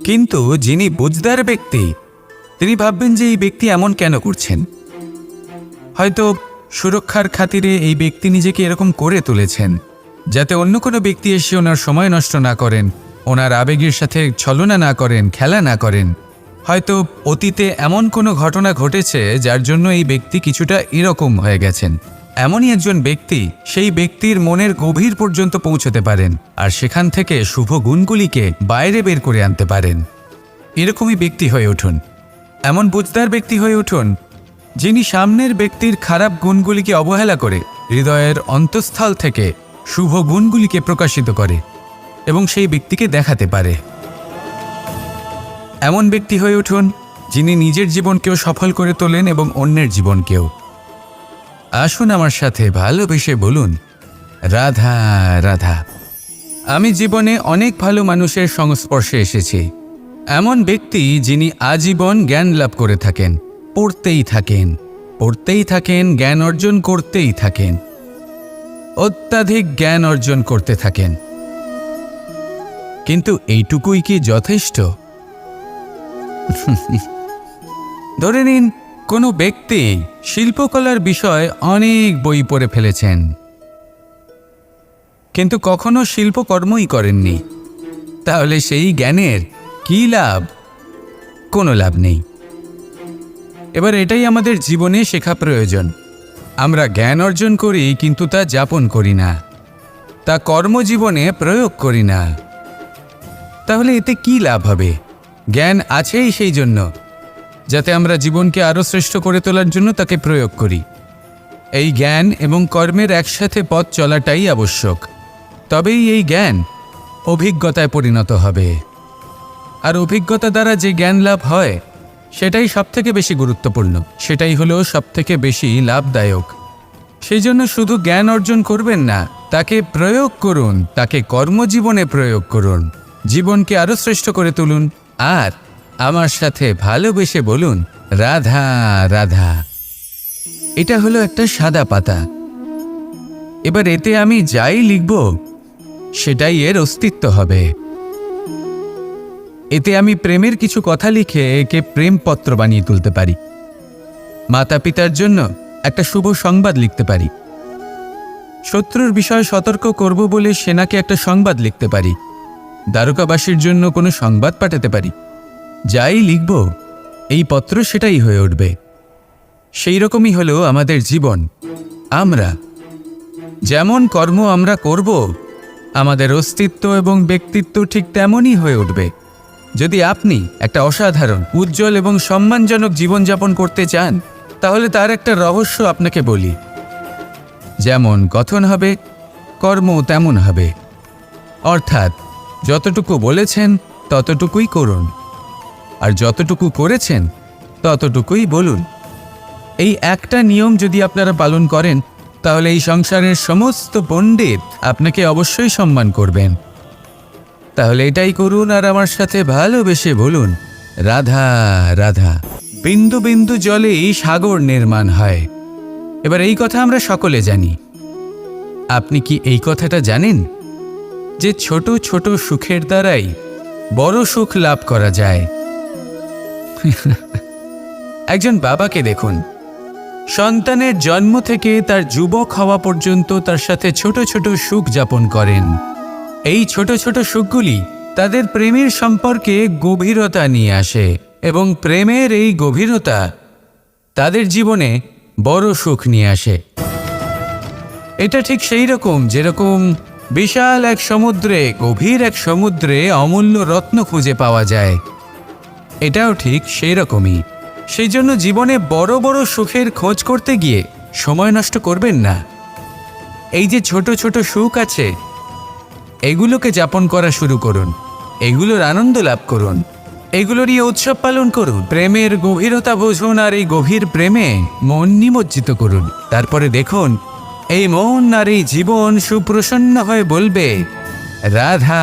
কিন্তু যিনি বুঝদার ব্যক্তি, তিনি ভাববেন যে এই ব্যক্তি এমন কেন করছেন। হয়তো সুরক্ষার খাতিরে এই ব্যক্তি নিজেকে এরকম করে তুলেছেন যাতে অন্য কোনো ব্যক্তি এসে ওনার সময় নষ্ট না করেন, ওনার আবেগের সাথে ছলনা না করেন, খেলা না করেন। হয়তো অতীতে এমন কোনো ঘটনা ঘটেছে যার জন্য এই ব্যক্তি কিছুটা এরকম হয়ে গেছেন। এমনই একজন ব্যক্তি সেই ব্যক্তির মনের গভীর পর্যন্ত পৌঁছতে পারেন আর সেখান থেকে শুভ গুণগুলিকে বাইরে বের করে আনতে পারেন। এরকমই ব্যক্তি হয়ে উঠুন, এমন বুঝদার ব্যক্তি হয়ে উঠুন যিনি সামনের ব্যক্তির খারাপ গুণগুলিকে অবহেলা করে হৃদয়ের অন্তঃস্থল থেকে শুভ গুণগুলিকে প্রকাশিত করে এবং সেই ব্যক্তিকে দেখাতে পারে। এমন ব্যক্তি হয়ে উঠুন যিনি নিজের জীবনকেও সফল করে তোলেন এবং অন্যের জীবনকেও। আসুন আমার সাথে ভালোবেসে বলুন, রাধা রাধা। আমি জীবনে অনেক ভালো মানুষের সংস্পর্শে এসেছি। এমন ব্যক্তি যিনি আজীবন জ্ঞান লাভ করে থাকেন, পড়তেই থাকেন, জ্ঞান অর্জন করতেই থাকেন, অত্যাধিক জ্ঞান অর্জন করতে থাকেন। কিন্তু এইটুকুই কি যথেষ্ট? ধরে নিন কোনো ব্যক্তি শিল্পকলার বিষয়ে অনেক বই পড়ে ফেলেছেন, কিন্তু কখনো শিল্পকর্মই করেননি। তাহলে সেই জ্ঞানের কি লাভ? কোনো লাভ নেই। এবার এটাই আমাদের জীবনে শেখা প্রয়োজন। আমরা জ্ঞান অর্জন করি কিন্তু তা যাপন করি না, তা কর্মজীবনে প্রয়োগ করি না। তাহলে এতে কি লাভ হবে? জ্ঞান আছেই সেই জন্য যাতে আমরা জীবনকে আরও শ্রেষ্ঠ করে তোলার জন্য তাকে প্রয়োগ করি। এই জ্ঞান এবং কর্মের একসাথে পথ চলাটাই আবশ্যক। তবেই এই জ্ঞান অভিজ্ঞতায় পরিণত হবে। আর অভিজ্ঞতা দ্বারা যে জ্ঞান লাভ হয় সেটাই সবথেকে বেশি গুরুত্বপূর্ণ, সেটাই হলো সবথেকে বেশি লাভদায়ক। সেই জন্য শুধু জ্ঞান অর্জন করবেন না, তাকে প্রয়োগ করুন, তাকে কর্মজীবনে প্রয়োগ করুন, জীবনকে আরও শ্রেষ্ঠ করে তুলুন। আর আমার সাথে ভালোবেসে বলুন, রাধা রাধা। এটা হলো একটা সাদা পাতা। এবার এতে আমি যাই লিখব সেটাই এর অস্তিত্ব হবে। এতে আমি প্রেমের কিছু কথা লিখে একে প্রেমপত্র বানিয়ে তুলতে পারি। মাতা পিতার জন্য একটা শুভ সংবাদ লিখতে পারি। শত্রুর বিষয়ে সতর্ক করব বলে সেনাকে একটা সংবাদ লিখতে পারি। দ্বারকাবাসীর জন্য কোনো সংবাদ পাঠাতে পারি। যাই লিখব এই পত্র সেটাই হয়ে উঠবে। সেই রকমই হলো আমাদের জীবন। আমরা যেমন কর্ম আমরা করব, আমাদের অস্তিত্ব এবং ব্যক্তিত্ব ঠিক তেমনই হয়ে উঠবে। যদি আপনি একটা অসাধারণ, উজ্জ্বল এবং সম্মানজনক জীবনযাপন করতে চান, তাহলে তার একটা রহস্য আপনাকে বলি। যেমন কথন হবে, কর্ম তেমন হবে। অর্থাৎ যতটুকু বলেছেন ততটুকুই করুন, আর যতটুকু করেছেন ততটুকুই বলুন। এই একটা নিয়ম যদি আপনারা পালন করেন, তাহলে এই সংসারের সমস্ত পণ্ডিত আপনাকে অবশ্যই সম্মান করবেন। তাহলে এটাই করুন আর আমার সাথে ভালোবেসে বলুন, রাধা রাধা। বিন্দু বিন্দু জলেই সাগর নির্মাণ হয়। এবার এই কথা আমরা সকলে জানি। আপনি কি এই কথাটা জানেন যে ছোট ছোট সুখের দ্বারাই বড় সুখ লাভ করা যায়? একজন বাবাকে দেখুন, সন্তানের জন্ম থেকে তার যুবক হওয়া পর্যন্ত তার সাথে ছোট ছোট সুখ যাপন করেন। এই ছোট ছোট সুখগুলি তাদের প্রেমের সম্পর্কে গভীরতা নিয়ে আসে এবং প্রেমের এই গভীরতা তাদের জীবনে বড় সুখ নিয়ে আসে। এটা ঠিক সেই রকম যেরকম বিশাল এক সমুদ্রে, গভীর এক সমুদ্রে অমূল্য রত্ন খুঁজে পাওয়া যায়। এটাও ঠিক সেই রকমই। সেই জন্য জীবনে বড় বড় সুখের খোঁজ করতে গিয়ে সময় নষ্ট করবেন না। এই যে ছোট ছোট সুখ আছে, এগুলোকে যাপন করা শুরু করুন, এগুলোর আনন্দ লাভ করুন, এগুলো নিয়ে উৎসব পালন করুন। প্রেমের গভীরতা বুঝুন আর এই গভীর প্রেমে মন নিমজ্জিত করুন। তারপরে দেখুন এই মন আর এই জীবন সুপ্রসন্ন হয়ে বলবে, রাধা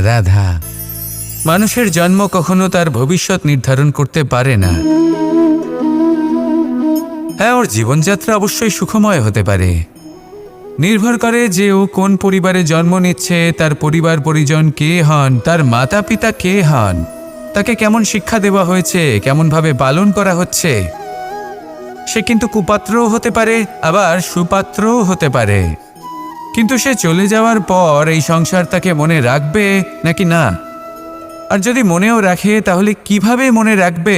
রাধা। মানুষের জন্ম কখনো তার ভবিষ্যৎ নির্ধারণ করতে পারে না। হ্যাঁ, ওর জীবনযাত্রা অবশ্যই সুখময় হতে পারে। নির্ভর করে যে ও কোন পরিবারে জন্ম নিচ্ছে, তার পরিবার পরিজন কে হন, তার মাতা পিতা কে হন, তাকে কেমন শিক্ষা দেওয়া হয়েছে, কেমনভাবে পালন করা হচ্ছে। সে কিন্তু কুপাত্রও হতে পারে, আবার সুপাত্রও হতে পারে। কিন্তু সে চলে যাওয়ার পর এই সংসার তাকে মনে রাখবে নাকি না? আর যদি মনেও রাখে, তাহলে কিভাবে মনে রাখবে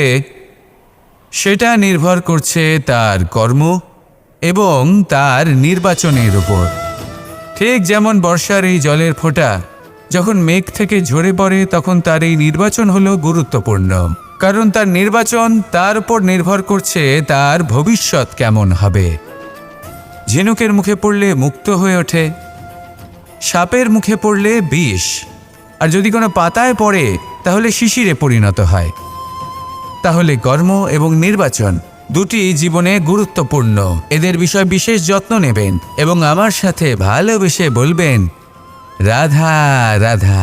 সেটা নির্ভর করছে তার কর্ম এবং তার নির্বাচনের উপর। ঠিক যেমন বর্ষার এই জলের ফোঁটা যখন মেঘ থেকে ঝরে পড়ে, তখন তার এই নির্বাচন হলো গুরুত্বপূর্ণ, কারণ তার নির্বাচন তার উপর নির্ভর করছে তার ভবিষ্যৎ কেমন হবে। ঝিনুকের মুখে পড়লে মুক্ত হয়ে ওঠে, সাপের মুখে পড়লে বিষ, আর যদি কোনো পাতায় পড়ে তাহলে শিশিরে পরিণত হয়। তাহলে কর্ম এবং নির্বাচন দুটি জীবনে গুরুত্বপূর্ণ। এদের বিষয়ে বিশেষ যত্ন নেবেন এবং আমার সাথে ভালোবেসে বলবেন রাধা রাধা।